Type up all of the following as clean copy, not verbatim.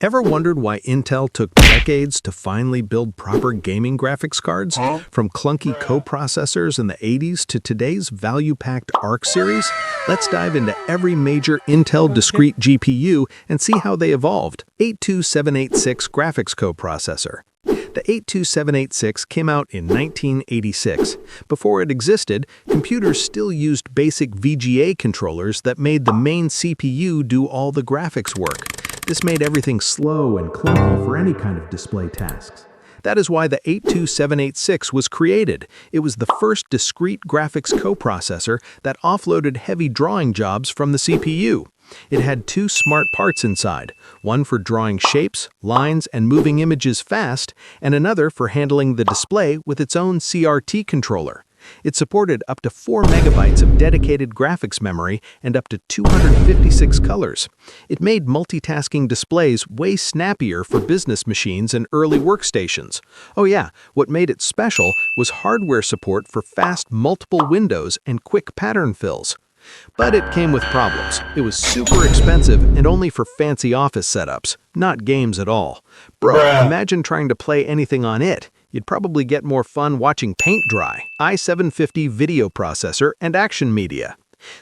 Ever wondered why Intel took decades to finally build proper gaming graphics cards? From clunky coprocessors in the 80s to today's value-packed Arc series? Let's dive into every major Intel discrete GPU and see how they evolved. 82786 graphics coprocessor. The 82786 came out in 1986. Before it existed, computers still used basic VGA controllers that made the main CPU do all the graphics work. This made everything slow and clunky for any kind of display tasks. That is why the 82786 was created. It was the first discrete graphics coprocessor that offloaded heavy drawing jobs from the CPU. It had two smart parts inside, one for drawing shapes, lines, and moving images fast, and another for handling the display with its own CRT controller. It supported up to 4 megabytes of dedicated graphics memory and up to 256 colors. It made multitasking displays way snappier for business machines and early workstations. Oh yeah, what made it special was hardware support for fast multiple windows and quick pattern fills. But it came with problems. It was super expensive and only for fancy office setups, not games at all. Bro, imagine trying to play anything on it. You'd probably get more fun watching paint dry. i750 video processor and action media.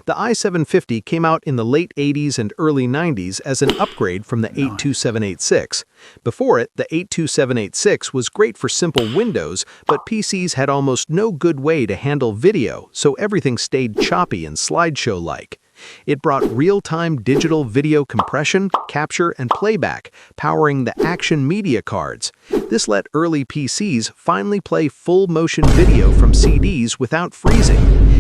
The i750 came out in the late 80s and early 90s as an upgrade from the 82786. Before it, the 82786 was great for simple Windows, but PCs had almost no good way to handle video, so everything stayed choppy and slideshow-like. It brought real-time digital video compression, capture, and playback, powering the action media cards. This let early PCs finally play full-motion video from CDs without freezing.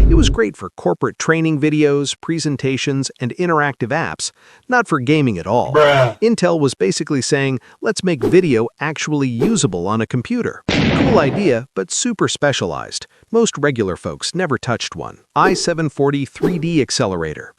It was great for corporate training videos, presentations, and interactive apps, not for gaming at all. Intel was basically saying, let's make video actually usable on a computer. Cool idea, but super specialized. Most regular folks never touched one. i740 3D Accelerator.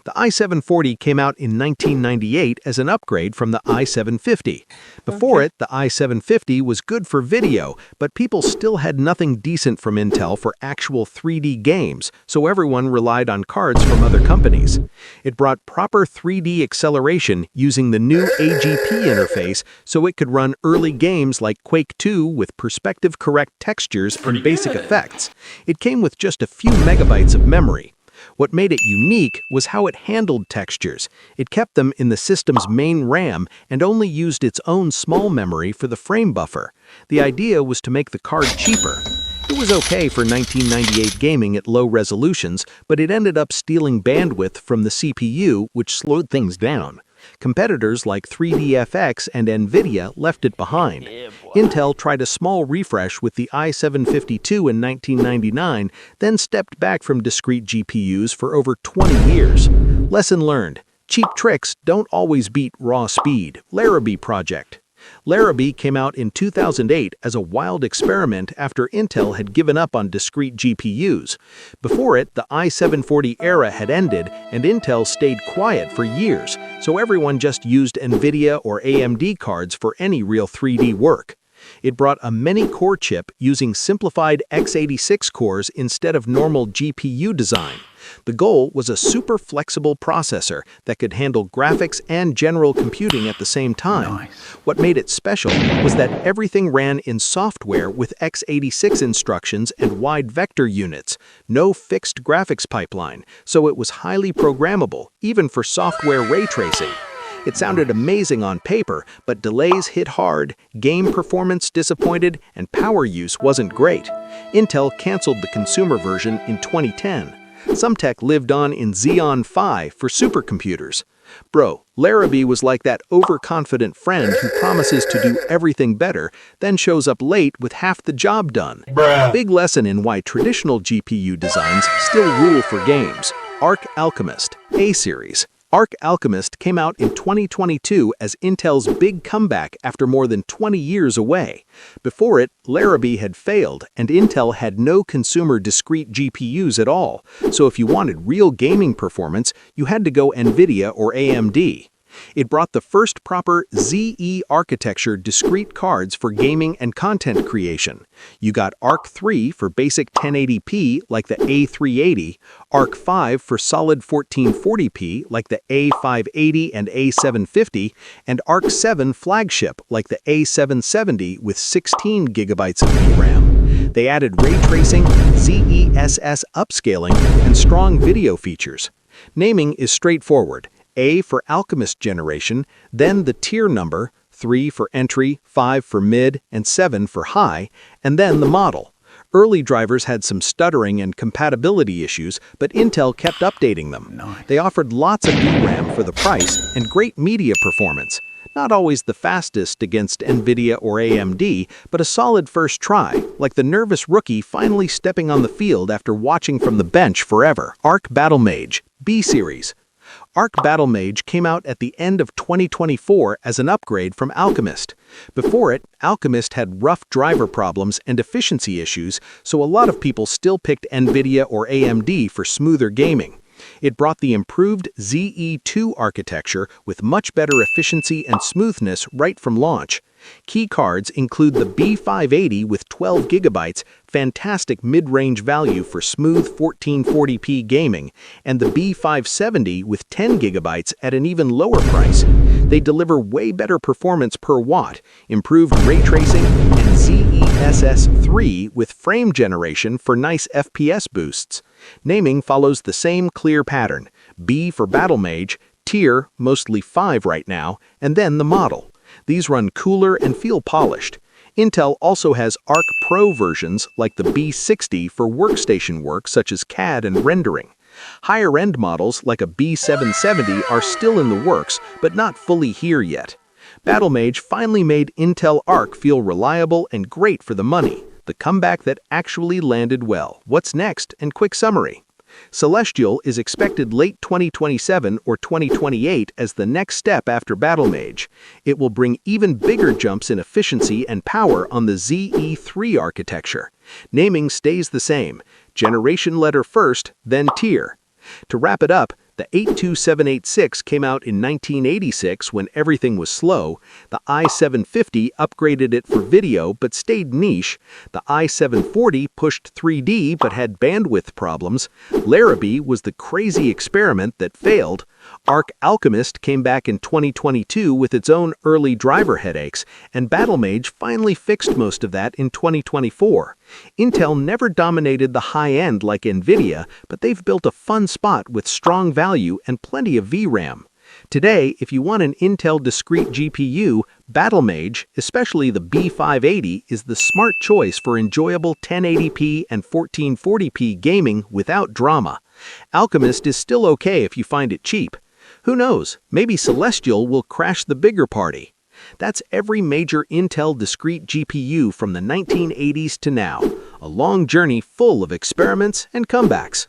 The i740 came out in 1998 as an upgrade from the i750. Before it, the i750 was good for video, but people still had nothing decent from Intel for actual 3D games, so everyone relied on cards from other companies. It brought proper 3D acceleration using the new AGP interface so it could run early games like Quake 2 with perspective-correct textures and basic effects. It came with just a few megabytes of memory. What made it unique was how it handled textures. It kept them in the system's main RAM and only used its own small memory for the frame buffer. The idea was to make the card cheaper. It was okay for 1998 gaming at low resolutions, but it ended up stealing bandwidth from the CPU, which slowed things down. Competitors like 3DFX and NVIDIA left it behind. Intel tried a small refresh with the i752 in 1999, then stepped back from discrete GPUs for over 20 years. Lesson learned: cheap tricks don't always beat raw speed. Larrabee Project. Larrabee came out in 2008 as a wild experiment after Intel had given up on discrete GPUs. Before it, the i740 era had ended, and Intel stayed quiet for years, so everyone just used NVIDIA or AMD cards for any real 3D work. It brought a many-core chip using simplified x86 cores instead of normal GPU design. The goal was a super flexible processor that could handle graphics and general computing at the same time. What made it special was that everything ran in software with x86 instructions and wide vector units, no fixed graphics pipeline, so it was highly programmable, even for software ray tracing. It sounded amazing on paper, but delays hit hard, game performance disappointed, and power use wasn't great. Intel canceled the consumer version in 2010. Some tech lived on in Xeon Phi for supercomputers. Bro, Larrabee was like that overconfident friend who promises to do everything better, then shows up late with half the job done. Big lesson in why traditional GPU designs still rule for games. Arc Alchemist, A-series. Arc Alchemist came out in 2022 as Intel's big comeback after more than 20 years away. Before it, Larrabee had failed, and Intel had no consumer discrete GPUs at all, so if you wanted real gaming performance, you had to go NVIDIA or AMD. It brought the first proper ZE architecture discrete cards for gaming and content creation. You got Arc 3 for basic 1080p like the A380, Arc 5 for solid 1440p like the A580 and A750, and Arc 7 flagship like the A770 with 16 gigabytes of VRAM. They added ray tracing, ZESS upscaling, and strong video features. Naming is straightforward. A for Alchemist generation, then the tier number, 3 for entry, 5 for mid, and 7 for high, and then the model. Early drivers had some stuttering and compatibility issues, but Intel kept updating them. Nice. They offered lots of VRAM for the price and great media performance. Not always the fastest against NVIDIA or AMD, but a solid first try, like the nervous rookie finally stepping on the field after watching from the bench forever. Arc Battlemage, B Series. Arc Battlemage came out at the end of 2024 as an upgrade from Alchemist. Before it, Alchemist had rough driver problems and efficiency issues, so a lot of people still picked NVIDIA or AMD for smoother gaming. It brought the improved ZE2 architecture with much better efficiency and smoothness right from launch. Key cards include the B580 with 12 gigabytes, fantastic mid-range value for smooth 1440p gaming, and the B570 with 10 gigabytes at an even lower price. They deliver way better performance per watt, improved ray tracing, and ZESS3 with frame generation for nice FPS boosts. Naming follows the same clear pattern: B for Battlemage, tier, mostly 5 right now, and then the model. These run cooler and feel polished. Intel also has Arc Pro versions like the B60 for workstation work such as CAD and rendering. Higher-end models like a B770 are still in the works, but not fully here yet. Battlemage finally made Intel Arc feel reliable and great for the money, the comeback that actually landed well. What's next, and quick summary. Celestial is expected late 2027 or 2028 as the next step after Battlemage. It will bring even bigger jumps in efficiency and power on the ZE3 architecture. Naming stays the same: generation letter first, then tier. To wrap it up, the 82786 came out in 1986 when everything was slow. The i750 upgraded it for video but stayed niche. The i740 pushed 3D but had bandwidth problems. Larrabee was the crazy experiment that failed. Arc Alchemist came back in 2022 with its own early driver headaches, and Battlemage finally fixed most of that in 2024. Intel never dominated the high-end like NVIDIA, but they've built a fun spot with strong value and plenty of VRAM. Today, if you want an Intel discrete GPU, Battlemage, especially the B580, is the smart choice for enjoyable 1080p and 1440p gaming without drama. Alchemist is still okay if you find it cheap. Who knows, maybe Celestial will crash the bigger party. That's every major Intel discrete GPU from the 1980s to now, a long journey full of experiments and comebacks.